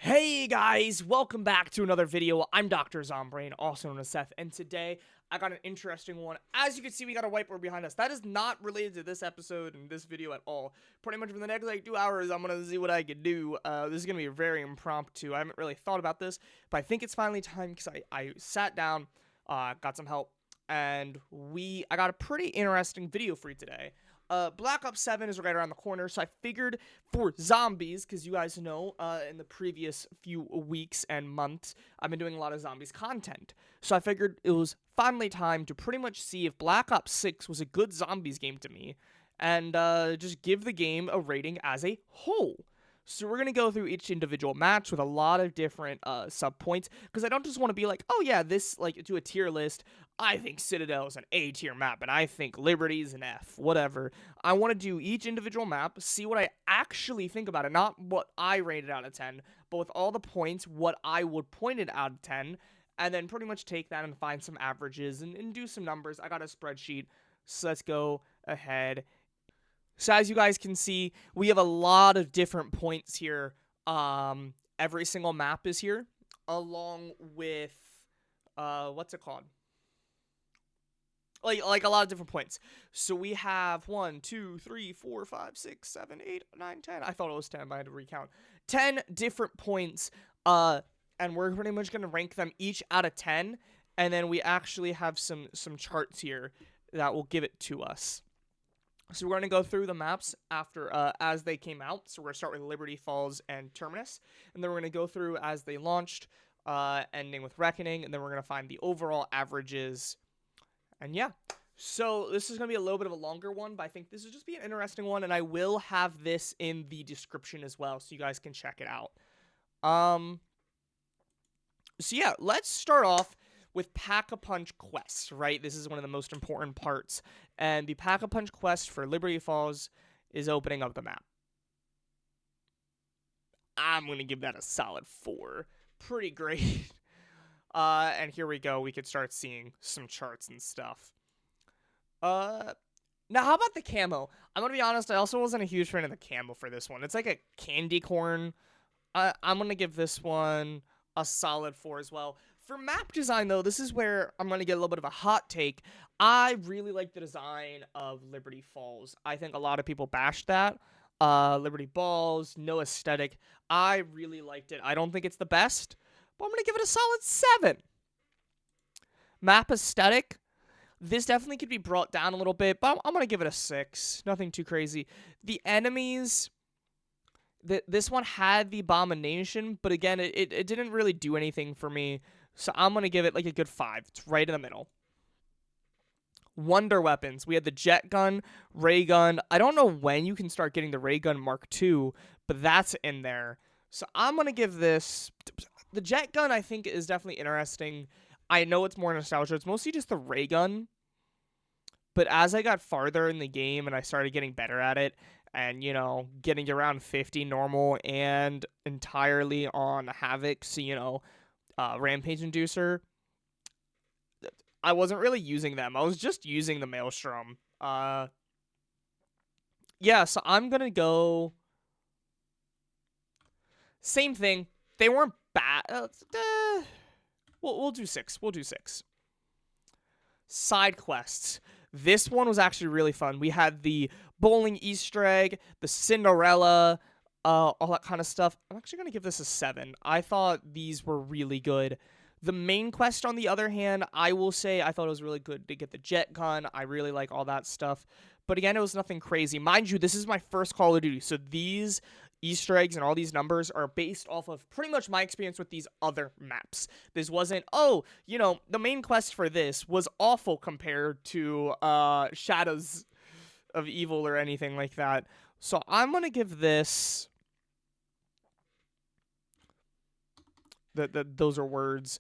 Hey guys, welcome back to another video. I'm Dr. Zombrain, also known as Seth, and today I got an interesting one. As you can see, we got a whiteboard behind us. That is not related to this episode and this video at all. Pretty much for the next 2 hours, I'm gonna see what I can do. This is gonna be very impromptu. I haven't really thought about this, but I think it's finally time because I sat down, got some help, and I got a pretty interesting video for you today. Black Ops 7 is right around the corner, so I figured for zombies, because you guys know, in the previous few weeks and months, I've been doing a lot of zombies content. So I figured it was finally time to pretty much see if Black Ops 6 was a good zombies game to me, and just give the game a rating as a whole. So we're going to go through each individual match with a lot of different sub-points, because I don't just want to be like, oh yeah, this, do a tier list. I think Citadel is an A tier map, and I think Liberty's an F, whatever. I want to do each individual map, see what I actually think about it, not what I rated out of 10, but with all the points, what I would point it out of 10, and then pretty much take that and find some averages and do some numbers. I got a spreadsheet, so let's go ahead. So as you guys can see, we have a lot of different points here. Every single map is here, along with, what's it called? Like a lot of different points. So we have 1, 2, 3, 4, 5, 6, 7, 8, 9, 10. I thought it was 10, but I had to recount. 10 different points. And we're pretty much gonna rank them each out of 10. And then we actually have some charts here that will give it to us. So we're going to go through the maps after as they came out. So we're going to start with Liberty Falls and Terminus. And then we're going to go through as they launched, ending with Reckoning. And then we're going to find the overall averages. And yeah, so this is going to be a little bit of a longer one, but I think this will just be an interesting one. And I will have this in the description as well, so you guys can check it out. So yeah, let's start off with Pack-a-Punch Quest, right? This is one of the most important parts. And the Pack-a-Punch Quest for Liberty Falls is opening up the map. I'm going to give that a solid 4. Pretty great. And here we go. We could start seeing some charts and stuff. Now, how about the camo? I'm going to be honest, I also wasn't a huge fan of the camo for this one. It's like a candy corn. I'm going to give this one a solid 4 as well. For map design, though, this is where I'm going to get a little bit of a hot take. I really like the design of Liberty Falls. I think a lot of people bashed that. Liberty Balls, no aesthetic. I really liked it. I don't think it's the best, but I'm going to give it a solid 7. Map aesthetic, this definitely could be brought down a little bit, but I'm going to give it a 6. Nothing too crazy. The enemies, this one had the Abomination, but again, it didn't really do anything for me. So I'm going to give it like a good 5. It's right in the middle. Wonder weapons. We had the jet gun, ray gun. I don't know when you can start getting the ray gun Mark II, but that's in there. So I'm going to give this... The jet gun, I think, is definitely interesting. I know it's more nostalgia. It's mostly just the ray gun. But as I got farther in the game and I started getting better at it, and, you know, getting around 50 normal and entirely on Havoc, so, you know, Rampage Inducer, I wasn't really using them. I was just using the Maelstrom. Yeah, so I'm gonna go... Same thing. They weren't bad. We'll do 6. We'll do 6. Side quests. This one was actually really fun. We had the bowling Easter egg, the Cinderella, all that kind of stuff. I'm actually going to give this a 7. I thought these were really good. The main quest, on the other hand, I will say I thought it was really good to get the jet gun. I really like all that stuff. But again, it was nothing crazy. Mind you, this is my first Call of Duty, so these Easter eggs and all these numbers are based off of pretty much my experience with these other maps. This wasn't, oh, you know, the main quest for this was awful compared to Shadows of Evil or anything like that. So I'm going to give this... Those are words.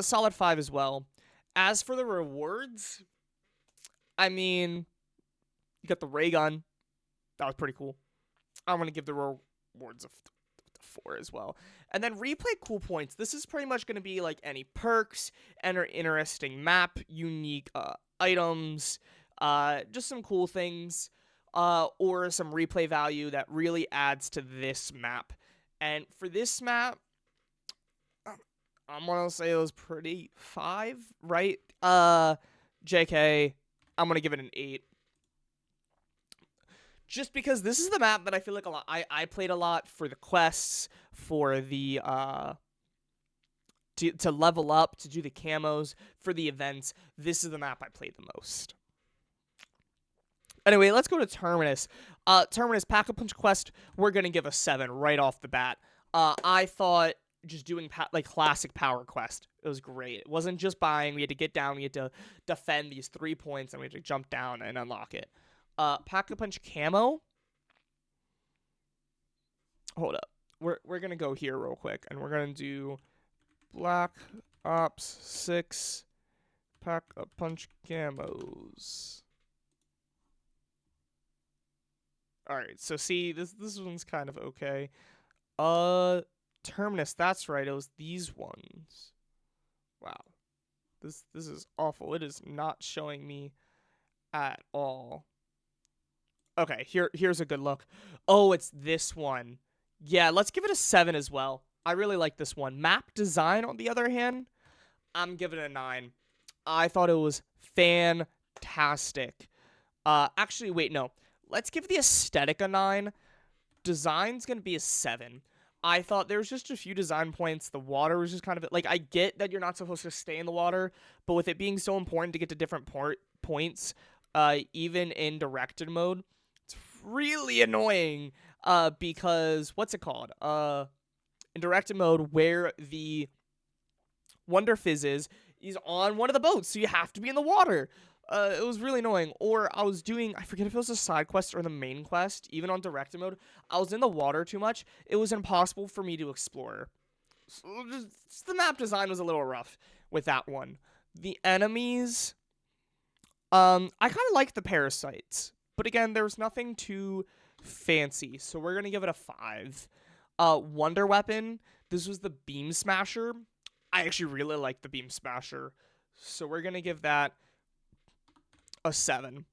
Solid 5 as well. As for the rewards, I mean, you got the ray gun. That was pretty cool. I'm going to give the rewards a 4 as well. And then replay cool points. This is pretty much going to be like any perks, interesting map, unique items, just some cool things, or some replay value that really adds to this map. And for this map, I'm gonna say it was pretty 5, right? JK, I'm gonna give it an 8. Just because this is the map that I feel like a lot I played a lot for the quests, for the to level up, to do the camos, for the events. This is the map I played the most. Anyway, let's go to Terminus. Terminus Pack-a-Punch quest, we're gonna give a 7 right off the bat. I thought just doing like classic power quest, it was great. It wasn't just buying. We had to get down, we had to defend these 3 points, and we had to jump down and unlock it. Pack-a-Punch camo. Hold up. We're gonna go here real quick, and we're gonna do Black Ops 6 Pack-a-Punch camos. Alright, so see, this one's kind of okay. Terminus, that's right, it was these ones. Wow. This is awful. It is not showing me at all. Okay, here's a good look. Oh, it's this one. Yeah, let's give it a 7 as well. I really like this one. Map design, on the other hand, I'm giving it a 9. I thought it was fantastic. Actually, wait, no. Let's give the aesthetic a 9. Design's going to be a 7. I thought there was just a few design points. The water was just kind of... Like, I get that you're not supposed to stay in the water, but with it being so important to get to different points, even in directed mode, it's really annoying, because... What's it called? In directed mode, where the Wonder Fizz is on one of the boats, so you have to be in the water. It was really annoying. Or I was doing, I forget if it was a side quest or the main quest, even on directed mode, I was in the water too much. It was impossible for me to explore. So just the map design was a little rough with that one. The enemies, I kind of like the parasites, but again, there was nothing too fancy, so we're gonna give it a 5. Wonder weapon, this was the Beam Smasher. I actually really like the Beam Smasher, so we're gonna give that a 7.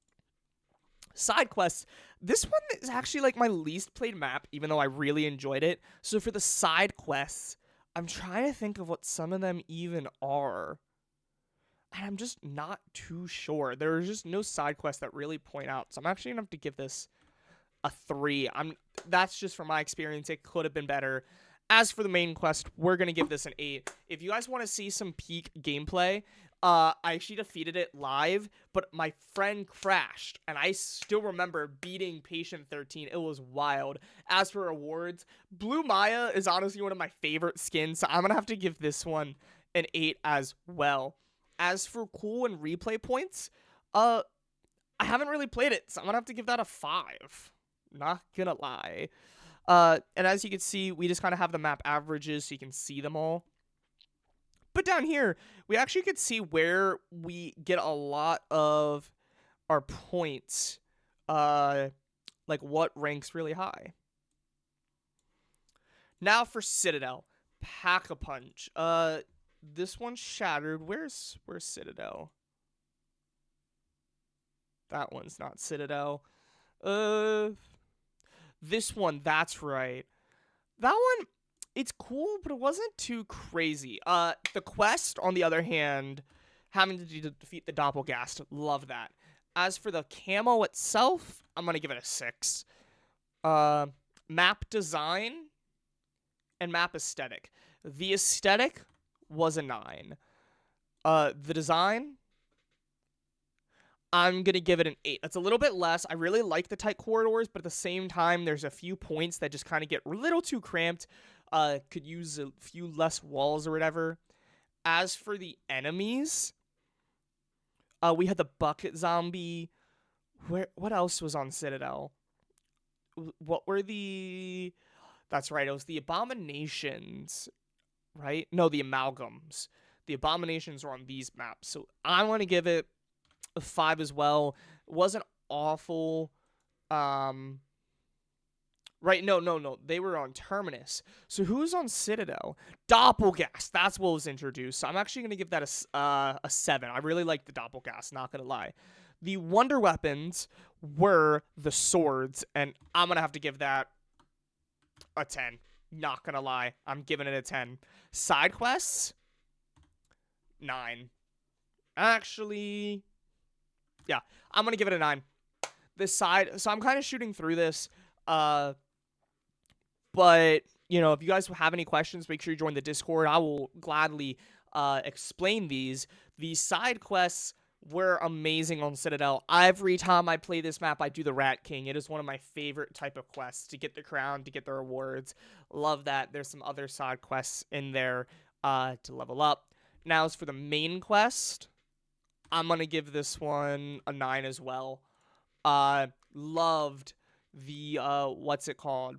Side quests, this one is actually like my least played map, even though I really enjoyed it. So for the side quests, I'm trying to think of what some of them even are, and I'm just not too sure. There's just no side quests that really point out, so I'm actually gonna have to give this a 3. That's just from my experience. It could have been better. As for the main quest, we're gonna give this an 8. If you guys want to see some peak gameplay, I actually defeated it live, but my friend crashed, and I still remember beating Patient 13. It was wild. As for rewards, Blue Maya is honestly one of my favorite skins, so I'm gonna have to give this one an 8 as well. As for cool and replay points, I haven't really played it, so I'm gonna have to give that a 5. Not gonna lie. And as you can see, we just kind of have the map averages so you can see them all. But down here, we actually could see where we get a lot of our points, like what ranks really high. Now for Citadel, Pack-a-Punch. This one's shattered. Where's Citadel? That one's not Citadel. This one, that's right. That one, it's cool, but it wasn't too crazy. The quest, on the other hand, having to defeat the Doppelgast, love that. As for the camo itself, I'm gonna give it a 6. Map design and map aesthetic. The aesthetic was a 9. The design, I'm going to give it an 8. That's a little bit less. I really like the tight corridors, but at the same time, there's a few points that just kind of get a little too cramped. Could use a few less walls or whatever. As for the enemies, we had the bucket zombie. What else was on Citadel? What were the... That's right, it was the abominations, right? No, the amalgams. The abominations are on these maps, so I want to give it a 5 as well. It wasn't awful. Right, no. They were on Terminus. So who's on Citadel? Doppelgast. That's what was introduced. So I'm actually going to give that a 7. I really like the Doppelgast, not going to lie. The wonder weapons were the swords, and I'm going to have to give that a 10. Not going to lie. I'm giving it a 10. Side quests, 9. Actually, yeah, I'm going to give it a 9. This side, so I'm kind of shooting through this, but, you know, if you guys have any questions, make sure you join the Discord. I will gladly explain these. These side quests were amazing on Citadel. Every time I play this map, I do the Rat King. It is one of my favorite type of quests to get the crown, to get the rewards. Love that. There's some other side quests in there to level up. Now, as for the main quest, I'm going to give this one a 9 as well. Loved the, what's it called?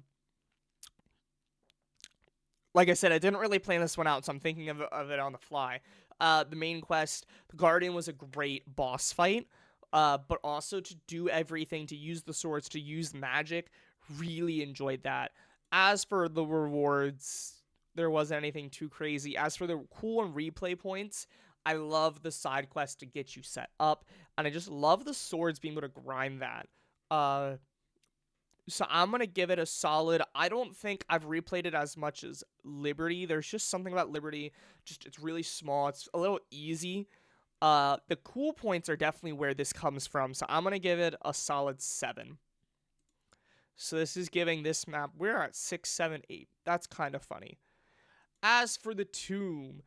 Like I said, I didn't really plan this one out, so I'm thinking of it on the fly. The main quest, the Guardian was a great boss fight, but also to do everything, to use the swords, to use magic, really enjoyed that. As for the rewards, there wasn't anything too crazy. As for the cool and replay points, I love the side quest to get you set up, and I just love the swords being able to grind that. So I'm going to give it a solid. I don't think I've replayed it as much as Liberty. There's just something about Liberty. Just it's really small. It's a little easy. The cool points are definitely where this comes from. So I'm going to give it a solid 7. So this is giving this map. We're at 6, 7, 8. That's kind of funny. As for the tomb,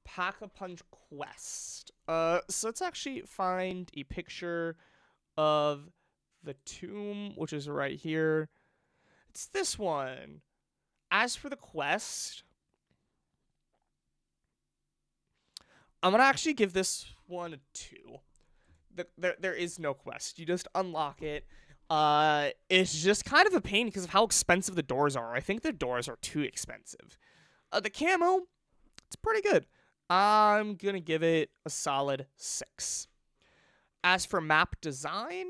Pack-a-Punch quest. So let's actually find a picture of the tomb, which is right here. It's this one. As for the quest, I'm going to actually give this one a 2. There is no quest. You just unlock it. It's just kind of a pain because of how expensive the doors are. I think the doors are too expensive. The camo, it's pretty good. I'm going to give it a solid 6. As for map design,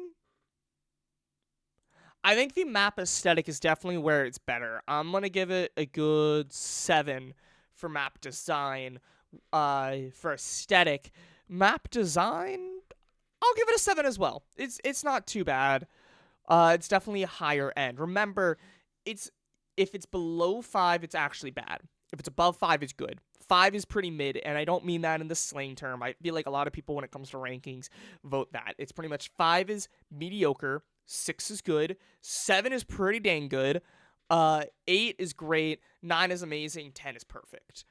I think the map aesthetic is definitely where it's better. I'm going to give it a good 7 for map design. For aesthetic, map design, I'll give it a 7 as well. It's not too bad. It's definitely a higher end. Remember, if it's below 5, it's actually bad. If it's above 5, it's good. 5 is pretty mid, and I don't mean that in the slang term. I feel like a lot of people, when it comes to rankings, vote that. It's pretty much 5 is mediocre, 6 is good, 7 is pretty dang good, 8 is great, 9 is amazing, 10 is perfect.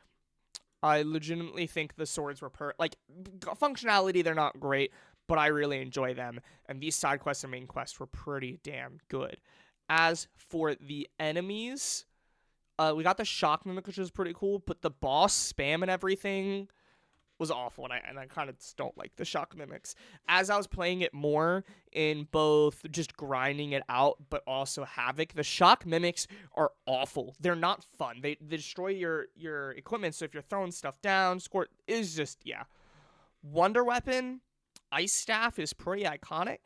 I legitimately think the swords were functionality, they're not great, but I really enjoy them, and these side quests and main quests were pretty damn good. As for the enemies, we got the shock mimic, which was pretty cool, but the boss spam and everything was awful, and I kind of just don't like the shock mimics. As I was playing it more in both just grinding it out, but also Havoc, the shock mimics are awful. They're not fun. They destroy your equipment, so if you're throwing stuff down, score is just, yeah. Wonder Weapon, Ice Staff is pretty iconic,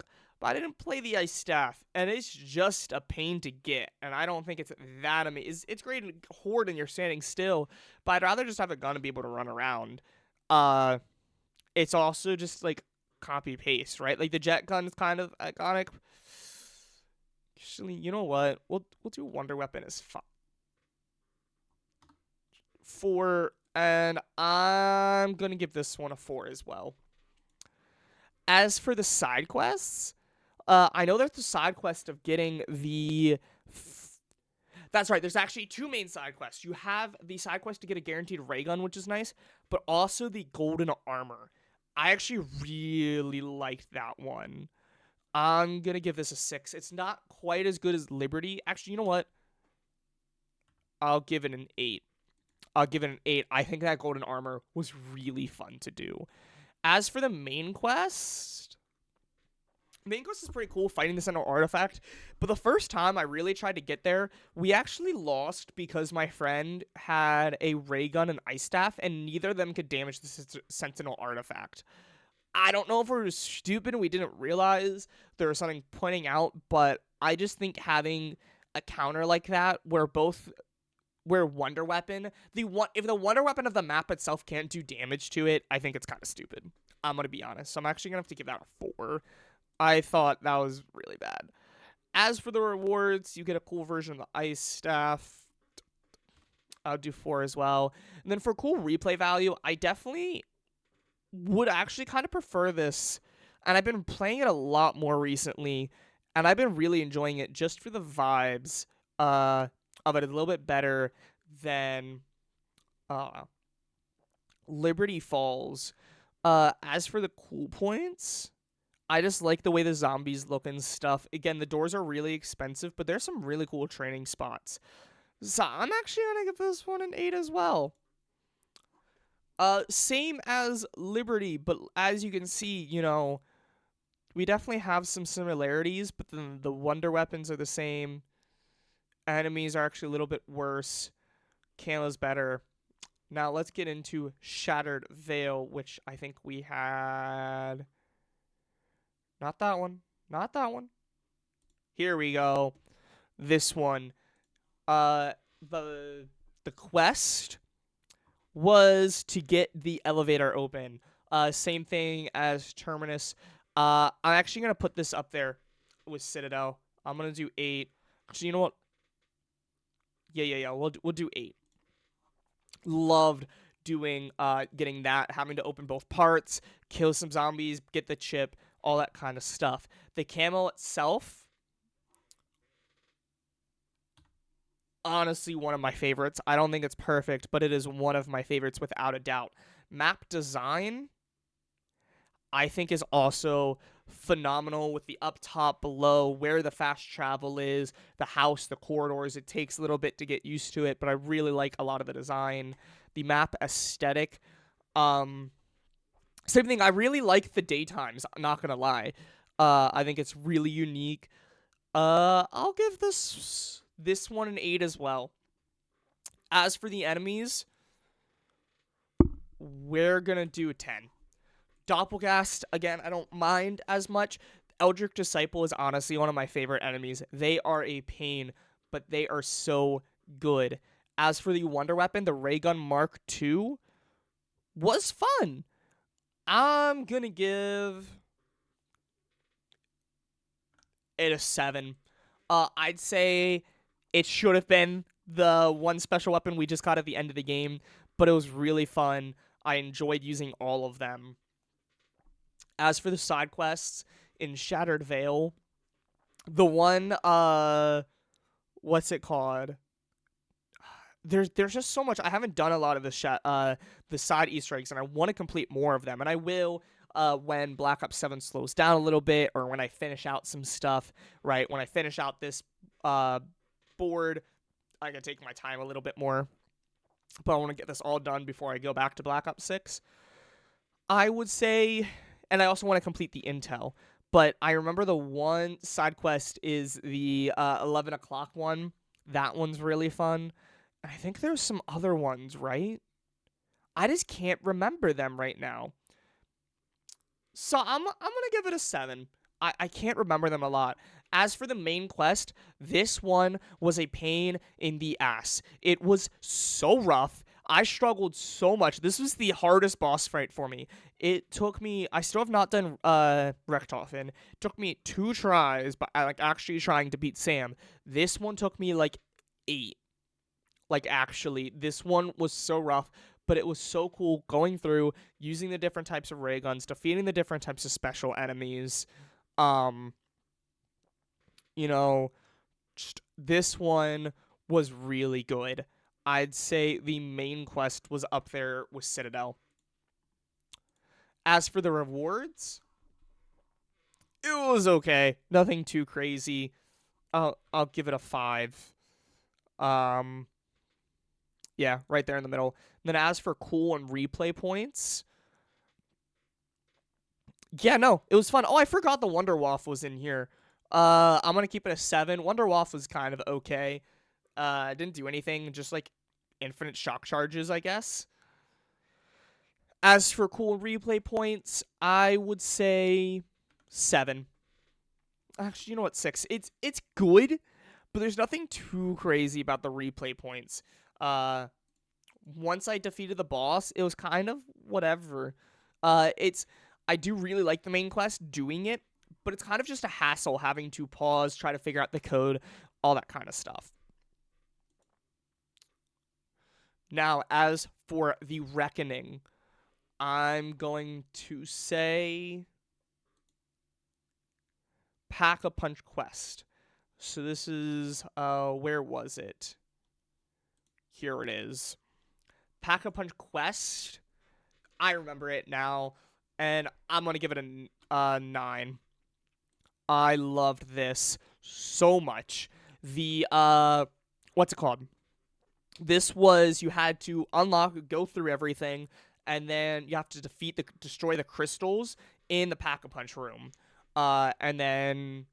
but I didn't play the Ice Staff, and it's just a pain to get, and I don't think it's that amazing. It's great in Horde and you're standing still, but I'd rather just have a gun to be able to run around. It's also just, like, copy-paste, right? Like, the jet gun is kind of iconic. Actually, you know what? We'll do Wonder Weapon as 4, and I'm gonna give this one a 4 as well. As for the side quests, I know there's the side quest of getting the... That's right, there's actually 2 main side quests. You have the side quest to get a guaranteed ray gun, which is nice, but also the golden armor. I actually really liked that one. I'm going to give this a 6. It's not quite as good as Liberty. Actually, you know what? I'll give it an 8. I'll give it an 8. I think that golden armor was really fun to do. As for the main quest is pretty cool, fighting the Sentinel Artifact, but the first time I really tried to get there, we actually lost because my friend had a ray gun and ice staff, and neither of them could damage the Sentinel Artifact. I don't know if we were stupid and we didn't realize there was something pointing out, but I just think having a counter like that where Wonder Weapon, if the Wonder Weapon of the map itself can't do damage to it, I think it's kind of stupid. I'm going to be honest. So I'm actually going to have to give that a 4. I thought that was really bad. As for the rewards, you get a cool version of the Ice Staff. I'll do 4 as well. And then for cool replay value, I definitely would actually kind of prefer this, and I've been playing it a lot more recently, and I've been really enjoying it just for the vibes of it a little bit better than uh, Liberty Falls. As for the cool points, I just like the way the zombies look and stuff. Again, the doors are really expensive, but there's some really cool training spots. So I'm actually gonna give this one an 8 as well. Same as Liberty, but as you can see, you know, we definitely have some similarities, but then the wonder weapons are the same. Enemies are actually a little bit worse. Kayla's better. Now let's get into Shattered Veil, which I think we had. Not that one. Not that one. Here we go. This one. The quest was to get the elevator open. Same thing as Terminus. I'm actually gonna put this up there with Citadel. I'm gonna do 8. Actually, you know what? Yeah. We'll do 8. Loved doing getting that, having to open both parts, kill some zombies, get the chip, all that kind of stuff. The camo itself, honestly, one of my favorites. I don't think it's perfect, but it is one of my favorites without a doubt. Map design, I think, is also phenomenal with the up top, below, where the fast travel is, the house, the corridors. It takes a little bit to get used to it, but I really like a lot of the design. The map aesthetic, same thing. I really like the daytimes, I'm not gonna lie. I think it's really unique. I'll give this one an 8 as well. As for the enemies, we're gonna do a 10. Doppelgast, again, I don't mind as much. Eldritch Disciple is honestly one of my favorite enemies. They are a pain, but they are so good. As for the Wonder Weapon, the Ray Gun Mark II was fun. I'm gonna give it a 7. I'd say it should have been the one special weapon we just got at the end of the game, but it was really fun. I enjoyed using all of them. As for the side quests in Shattered Veil, the one, what's it called? There's just so much. I haven't done a lot of the side Easter eggs, and I want to complete more of them, and I will when Black Ops 7 slows down a little bit, or when I finish out some stuff, right? When I finish out this board, I can take my time a little bit more, but I want to get this all done before I go back to Black Ops 6. I would say, and I also want to complete the intel, but I remember the one side quest is the 11 o'clock one. That one's really fun. I think there's some other ones, right? I just can't remember them right now. So I'm gonna give it a 7. I can't remember them a lot. As for the main quest, this one was a pain in the ass. It was so rough. I struggled so much. This was the hardest boss fight for me. It took me, I still have not done Rektofen. It took me 2 tries, but I actually trying to beat Sam. This one took me 8. Actually, this one was so rough, but it was so cool going through, using the different types of ray guns, defeating the different types of special enemies. Just, this one was really good. I'd say the main quest was up there with Citadel. As for the rewards, it was okay. Nothing too crazy. I'll give it a 5. Yeah, right there in the middle. And then as for cool and replay points, yeah, no, it was fun. Oh, I forgot the Wonder Waff was in here. I'm gonna keep it a 7. Wonder Waff was kind of okay. Didn't do anything, just infinite shock charges, I guess. As for cool replay points, I would say 7. Actually, you know what, 6. It's good, but there's nothing too crazy about the replay points. Once I defeated the boss, it was kind of whatever. I do really like the main quest, doing it, but it's kind of just a hassle having to pause, try to figure out the code, all that kind of stuff. Now, as for the Reckoning, I'm going to say Pack-a-Punch Quest. So this is, where was it? Here it is. Pack-a-Punch Quest. I remember it now, and I'm going to give it a 9. I loved this so much. The, what's it called? This was, you had to go through everything, and then you have to destroy the crystals in the Pack-a-Punch room. And then,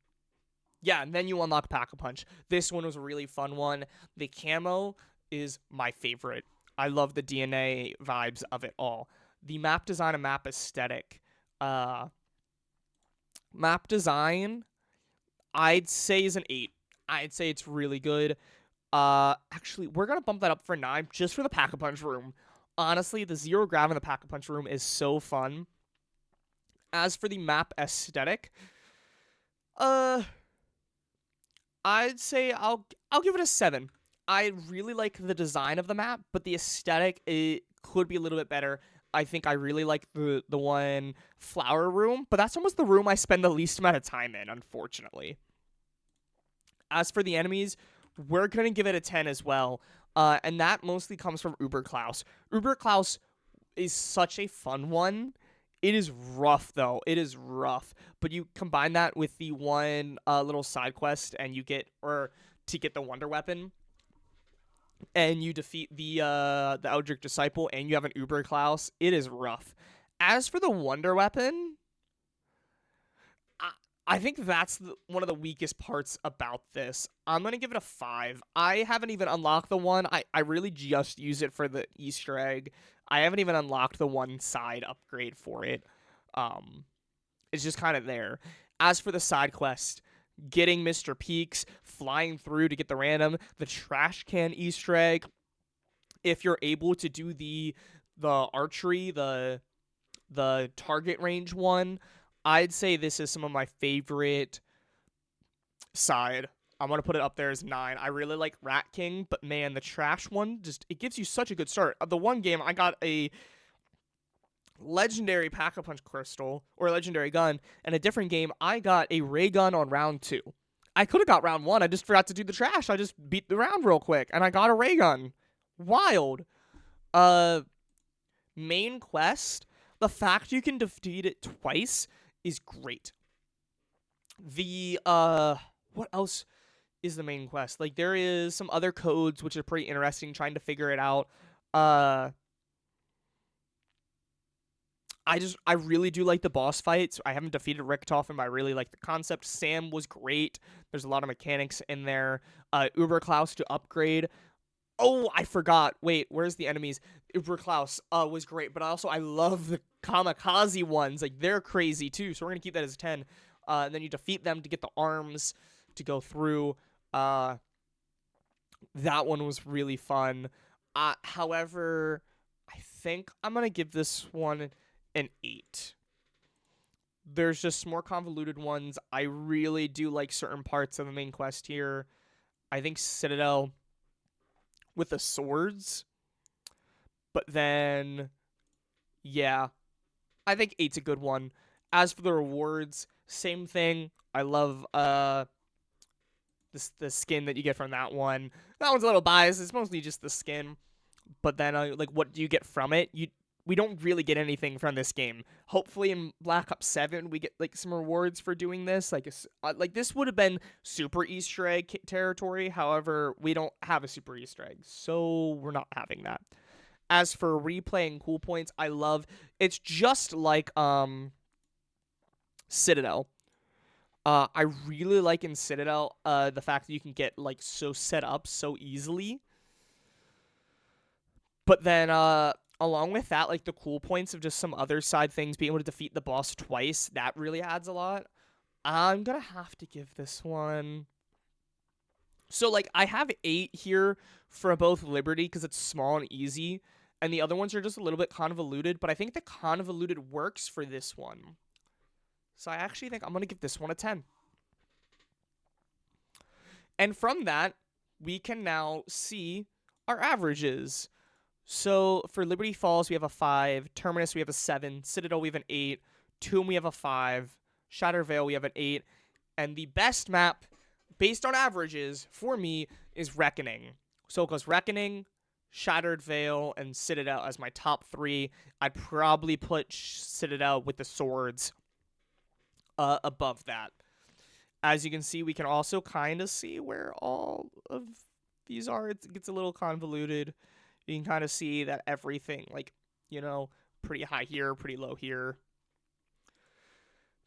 yeah, and then you unlock Pack-a-Punch. This one was a really fun one. The camo is my favorite. I love the DNA vibes of it all. The map design and map aesthetic. Map design, I'd say is an 8. I'd say it's really good. Actually, we're gonna bump that up for 9 just for the Pack-a-Punch room. Honestly, the zero grav in the Pack-a-Punch room is so fun. As for the map aesthetic, I'd say I'll give it a 7. I really like the design of the map, but the aesthetic, it could be a little bit better. I think I really like the one flower room, but that's almost the room I spend the least amount of time in, unfortunately. As for the enemies, we're going to give it a 10 as well, and that mostly comes from Uber Klaus. Uber Klaus is such a fun one. It is rough, though. It is rough. But you combine that with the one little side quest, and you get, or to get the Wonder Weapon, and you defeat the Eldritch Disciple, and you have an Uber Klaus. It is rough. As for the Wonder Weapon, I think that's one of the weakest parts about this. I'm going to give it a 5. I haven't even unlocked the one. I really just use it for the Easter egg. I haven't even unlocked the one side upgrade for it. It's just kind of there. As for the side quest, getting Mr. Peaks, flying through to get the random, the trash can Easter egg, if you're able to do the archery, the target range one, I'd say this is some of my favorite side. I'm going to put it up there as 9. I really like Rat King, but man, the trash one, just, it gives you such a good start. The one game, I got a legendary Pack-a-Punch crystal, or legendary gun, and a different game, I got a ray gun on round 2. I could have got round 1, I just forgot to do the trash. I just beat the round real quick, and I got a ray gun. Wild. Main quest, the fact you can defeat it twice is great. The, what else is the main quest? Like, there is some other codes, which are pretty interesting, trying to figure it out. I really do like the boss fights. I haven't defeated Richtofen, but I really like the concept. Sam was great. There's a lot of mechanics in there. Uber Klaus to upgrade. Oh, I forgot. Wait, where's the enemies? Uber Klaus was great, but I love the kamikaze ones. Like, they're crazy too, so we're going to keep that as a 10. And then you defeat them to get the arms to go through. That one was really fun. However, I think I'm going to give this one an 8. There's just more convoluted ones. I really do like certain parts of the main quest here. I think Citadel with the swords. But then, yeah, I think 8's a good one. As for the rewards, same thing. I love the skin that you get from that one. That one's a little biased. It's mostly just the skin. But then, like, what do you get from it? We don't really get anything from this game. Hopefully in Black Ops 7 we get like some rewards for doing this. Like this would have been super Easter egg territory. However, we don't have a super Easter egg, so we're not having that. As for replaying cool points, I love it's just like Citadel. I really like in Citadel the fact that you can get like so set up so easily. But then along with that, like the cool points of just some other side things, being able to defeat the boss twice, that really adds a lot. I'm gonna have to give this one. So like I have 8 here for both Liberty because it's small and easy, and the other ones are just a little bit convoluted, but I think the convoluted works for this one. So I actually think I'm gonna give this one a 10. And from that, we can now see our averages. So for Liberty Falls, we have a 5. Terminus, we have a 7. Citadel, we have an 8. Tomb, we have a 5. Shattered Vale, we have an 8. And the best map, based on averages, for me, is Reckoning. So it goes Reckoning, Shattered Vale, and Citadel as my top 3. I'd probably put Citadel with the swords above that. As you can see, we can also kind of see where all of these are. It gets a little convoluted. You can kind of see that everything, like, pretty high here, pretty low here.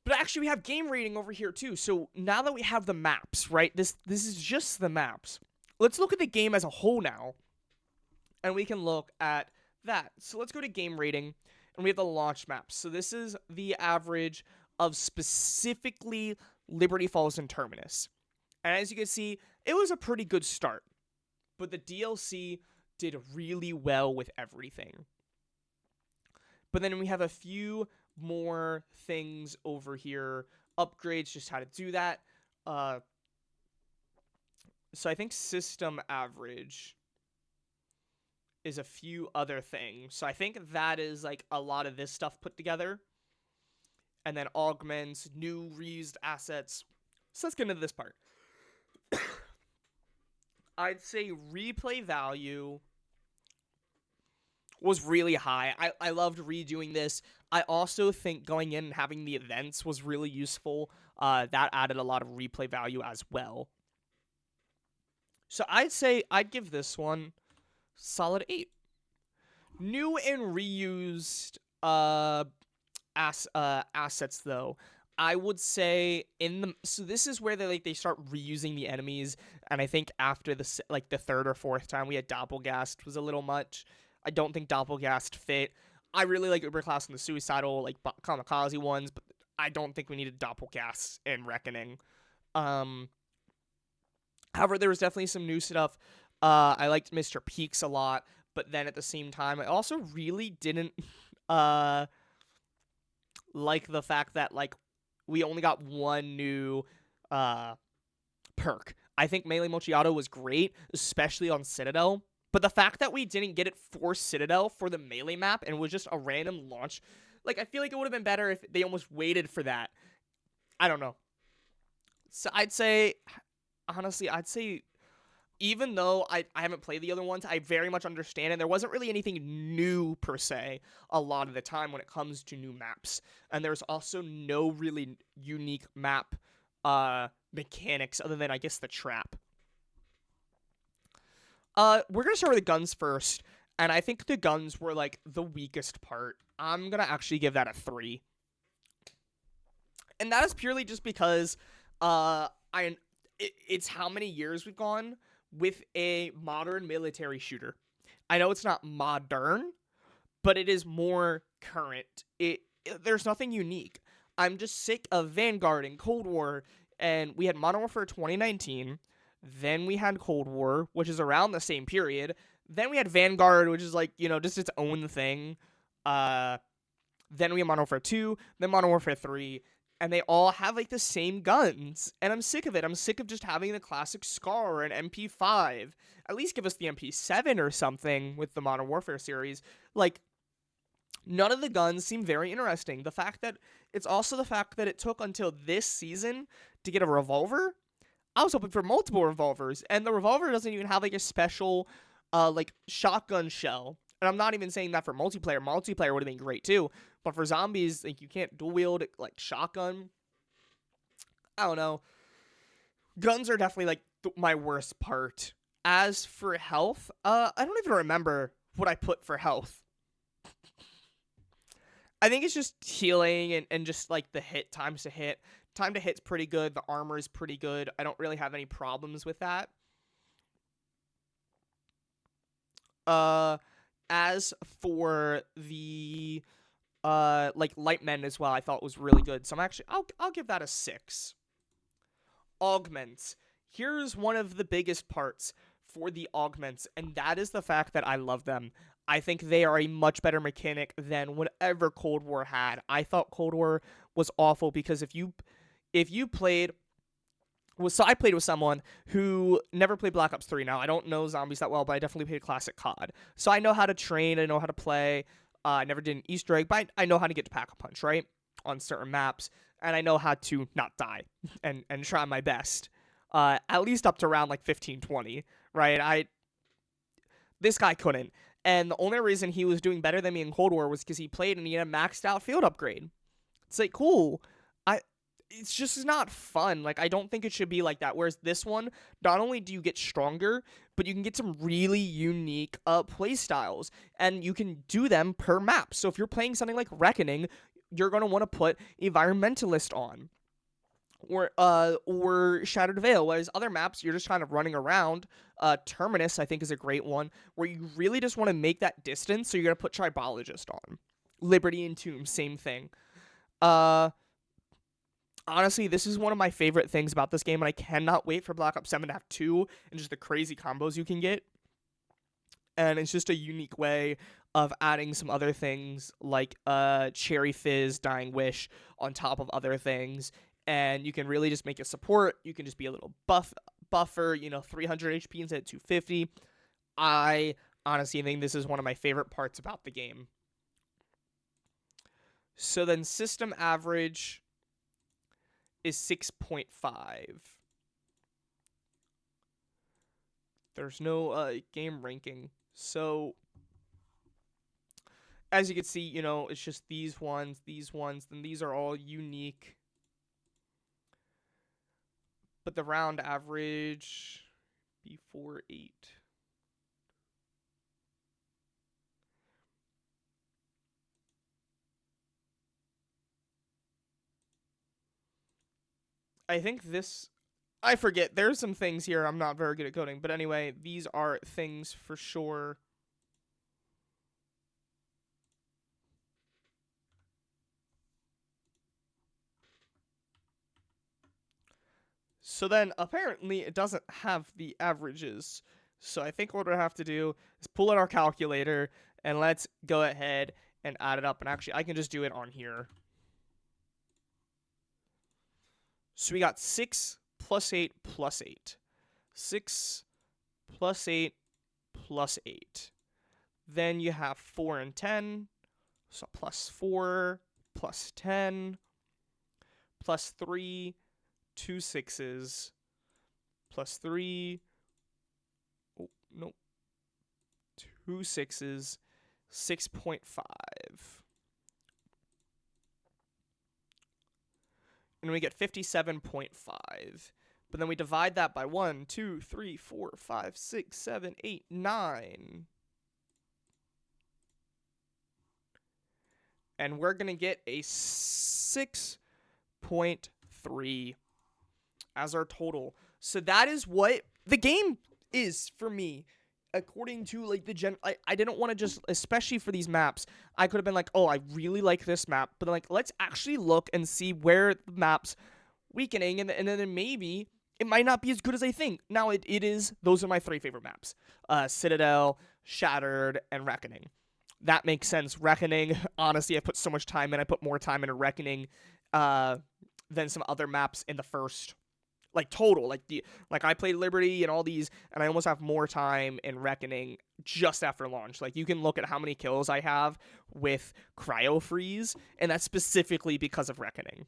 But actually, we have game rating over here, too. So now that we have the maps, right, this is just the maps. Let's look at the game as a whole now. And we can look at that. So let's go to game rating. And we have the launch maps. So this is the average of specifically Liberty Falls and Terminus. And as you can see, it was a pretty good start. But the DLC did really well with everything. But then we have a few more things over here. Upgrades, just how to do that. So I think system average is a few other things. So I think that is like a lot of this stuff put together. And then augments, new reused assets. So let's get into this part. I'd say replay value was really high. I loved redoing this. I also think going in and having the events was really useful. That added a lot of replay value as well. So I'd say I'd give this one solid 8. New and reused assets though, I would say so this is where they start reusing the enemies, and I think after the third or fourth time we had Doppelgast was a little much. I don't think Doppelgast fit. I really like Uberclass and the Suicidal, like Kamikaze ones, but I don't think we needed Doppelgast in Reckoning. However, there was definitely some new stuff. I liked Mr. Peaks a lot, but then at the same time, I also really didn't like the fact that we only got one new perk. I think Melee Mochiato was great, especially on Citadel. But the fact that we didn't get it for Citadel for the Melee map and it was just a random launch, I feel like it would have been better if they almost waited for that. I don't know. So I'd say, honestly, even though I haven't played the other ones, I very much understand it. There wasn't really anything new, per se, a lot of the time when it comes to new maps. And there's also no really unique map mechanics other than, I guess, the trap. We're going to start with the guns first. And I think the guns were, the weakest part. I'm going to actually give that a 3. And that is purely just because it's how many years we've gone with a modern military shooter. I know it's not modern, but it is more current. There's nothing unique. I'm just sick of Vanguard and Cold War, and we had Modern Warfare 2019, then we had Cold War, which is around the same period, then we had Vanguard, which is just its own thing, then we had Modern Warfare 2, then Modern Warfare 3, and they all have the same guns, and I'm sick of it. I'm sick of just having the classic SCAR and MP5. At least give us the MP7 or something with the Modern Warfare series. None of the guns seem very interesting. It's also the fact that it took until this season to get a revolver. I was hoping for multiple revolvers, and the revolver doesn't even have a special shotgun shell. And I'm not even saying that for multiplayer. Multiplayer would have been great too. But for zombies, you can't dual wield shotgun. I don't know. Guns are definitely my worst part. As for health, I don't even remember what I put for health. I think it's just healing and just the hit times to hit. Time to hit's pretty good. The armor is pretty good. I don't really have any problems with that. As for the light men as well, I thought was really good. So I'll give that a 6. Augments. Here's one of the biggest parts for the augments, and that is the fact that I love them. I think they are a much better mechanic than whatever Cold War had. I thought Cold War was awful because if you played So I played with someone who never played Black Ops 3. Now, I don't know zombies that well, but I definitely played classic COD. So I know how to train, I know how to play. I never did an Easter egg, but I know how to get to Pack-a-Punch, right? On certain maps. And I know how to not die and try my best. At least up to around like 15, 20, right? This guy couldn't. And the only reason he was doing better than me in Cold War was because he played and he had a maxed out field upgrade. It's like, cool. It's just not fun. Like, I don't think it should be like that. Whereas this one, not only do you get stronger, but you can get some really unique play styles, and you can do them per map. So if you're playing something like Reckoning, you're gonna want to put Environmentalist on, or Shattered Veil. Whereas other maps, you're just kind of running around. Terminus, I think, is a great one where you really just want to make that distance. So you're gonna put Tribologist on. Liberty and Tomb, same thing. Honestly, this is one of my favorite things about this game, and I cannot wait for Black Ops 7 to have 2 and just the crazy combos you can get. And it's just a unique way of adding some other things like Cherry Fizz, Dying Wish on top of other things. And you can really just make a support. You can just be a little buffer, 300 HP instead of 250. I honestly think this is one of my favorite parts about the game. So then system average is 6.5. There's no game ranking. So as you can see, it's just these ones, then these are all unique. But the round average be 4.8. I think this, I forget. There's some things here I'm not very good at coding. But anyway, these are things for sure. So then apparently it doesn't have the averages. So I think what we'll have to do is pull out our calculator and let's go ahead and add it up. And actually, I can just do it on here. So we got 6 plus 8 plus 8. 6 plus 8 plus 8. Then you have 4 and 10. So plus 4 plus 10 plus 3, 2 6s plus 3. Oh, no. 2 6s, 6.5. And we get 57.5. But then we divide that by 1, 2, 3, 4, 5, 6, 7, 8, 9. And we're going to get a 6.3 as our total. So that is what the game is for me. According to like the I didn't want to just, especially for these maps, I could have been like, oh, I really like this map, but like, let's actually look and see where the map's weakening, and then maybe it might not be as good as I think. Now it is, those are my 3 favorite maps. Citadel, Shattered, and Reckoning. That makes sense. Reckoning, honestly, I put so much time in. I put more time into Reckoning than some other maps in the first, like, total. Like I played Liberty and all these, and I almost have more time in Reckoning just after launch. Like, you can look at how many kills I have with Cryo Freeze, and that's specifically because of Reckoning.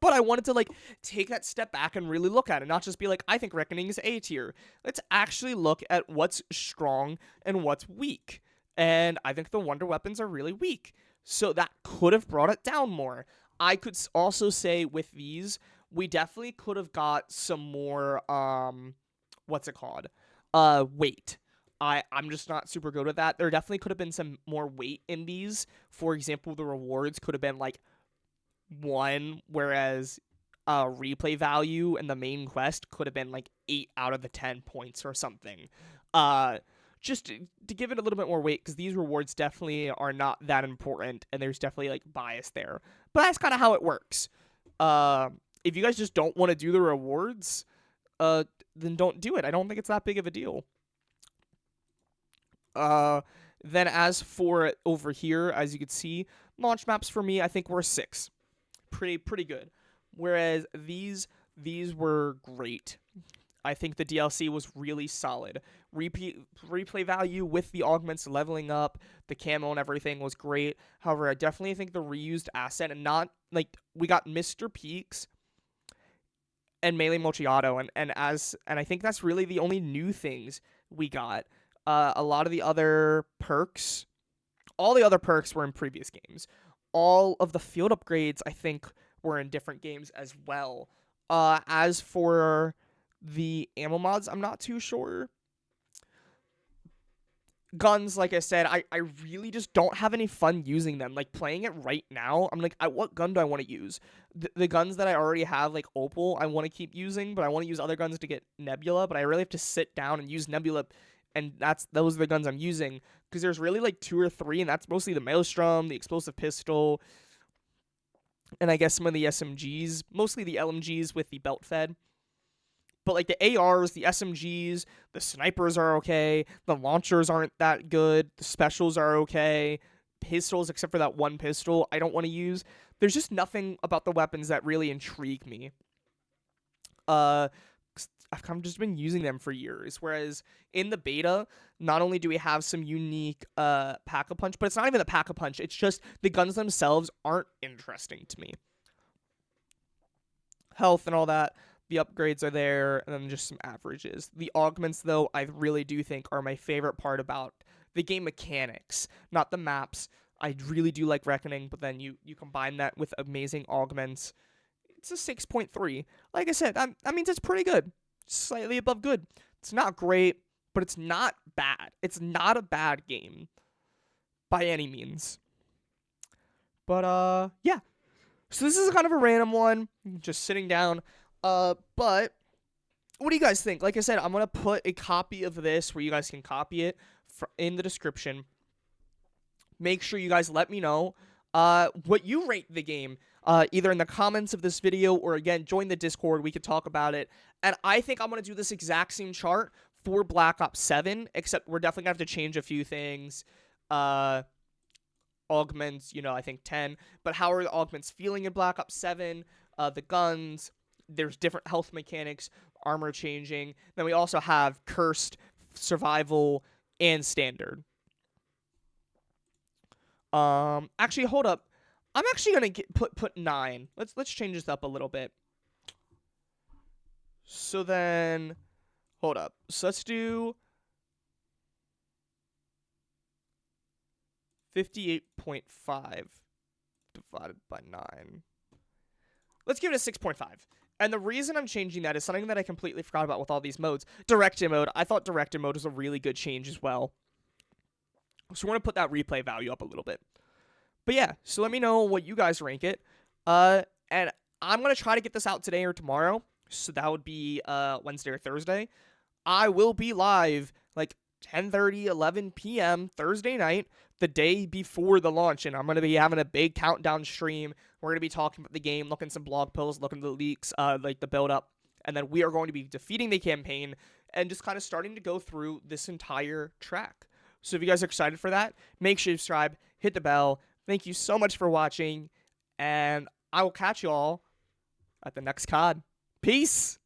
But I wanted to, like, take that step back and really look at it, not just be like, I think Reckoning is A tier. Let's actually look at what's strong and what's weak. And I think the Wonder Weapons are really weak. So that could have brought it down more. I could also say with these, we definitely could have got some more, what's it called? Weight. I'm just not super good with that. There definitely could have been some more weight in these. For example, the rewards could have been like 1, whereas replay value and the main quest could have been like 8 out of the 10 points or something. Just to give it a little bit more weight, because these rewards definitely are not that important, and there's definitely like bias there. But that's kind of how it works. If you guys just don't want to do the rewards, then don't do it. I don't think it's that big of a deal. Then as for over here, as you can see, launch maps for me, I think were 6. Pretty good. Whereas these these were great. I think the DLC was really solid. Replay value with the augments leveling up, the camo and everything was great. However, I definitely think the reused asset, and not like we got Mr. Peaks and Melee Mochiato, and I think that's really the only new things we got. A lot of the other perks, all the other perks were in previous games. All of the field upgrades, I think, were in different games as well. As for the ammo mods, I'm not too sure. Guns, like I said, I really just don't have any fun using them. Like, playing it right now, I'm like, what gun do I want to use? The guns that I already have, like Opal, I want to keep using, but I want to use other guns to get Nebula, but I really have to sit down and use Nebula, and those are the guns I'm using, because there's really like 2 or 3, and that's mostly the Maelstrom, the Explosive Pistol, and I guess some of the SMGs, mostly the LMGs with the belt fed. But like the ARs, the SMGs, the snipers are okay. The launchers aren't that good. The specials are okay. Pistols, except for that one pistol, I don't want to use. There's just nothing about the weapons that really intrigue me. I've kind of just been using them for years. Whereas in the beta, not only do we have some unique Pack-a-Punch, but it's not even the Pack-a-Punch. It's just the guns themselves aren't interesting to me. Health and all that. The upgrades are there, and then just some averages. The augments, though, I really do think are my favorite part about the game mechanics, not the maps. I really do like Reckoning, but then you combine that with amazing augments. It's a 6.3. Like I said, that means it's pretty good. Slightly above good. It's not great, but it's not bad. It's not a bad game by any means. But, yeah. So this is kind of a random one. Just sitting down. But what do you guys think? Like I said, I'm going to put a copy of this where you guys can copy it in the description. Make sure you guys let me know what you rate the game, either in the comments of this video or, again, join the Discord. We could talk about it. And I think I'm going to do this exact same chart for Black Ops 7, except we're definitely going to have to change a few things. Augments, I think 10. But how are the augments feeling in Black Ops 7? The guns. There's different health mechanics, armor changing. Then we also have cursed, survival, and standard. Actually, hold up. I'm actually gonna put 9. Let's change this up a little bit. So then, hold up. So let's do 58.5 divided by 9. Let's give it a 6.5. And the reason I'm changing that is something that I completely forgot about with all these modes. Directed mode. I thought directed mode was a really good change as well. So we're going to put that replay value up a little bit. But yeah, so let me know what you guys rank it. And I'm going to try to get this out today or tomorrow. So that would be Wednesday or Thursday. I will be live like 10:30, 11 p.m. Thursday night, the day before the launch. And I'm going to be having a big countdown stream. We're going to be talking about the game, looking at some blog posts, looking at the leaks, like the build-up. And then we are going to be defeating the campaign and just kind of starting to go through this entire track. So if you guys are excited for that, make sure you subscribe, hit the bell. Thank you so much for watching, and I will catch you all at the next COD. Peace!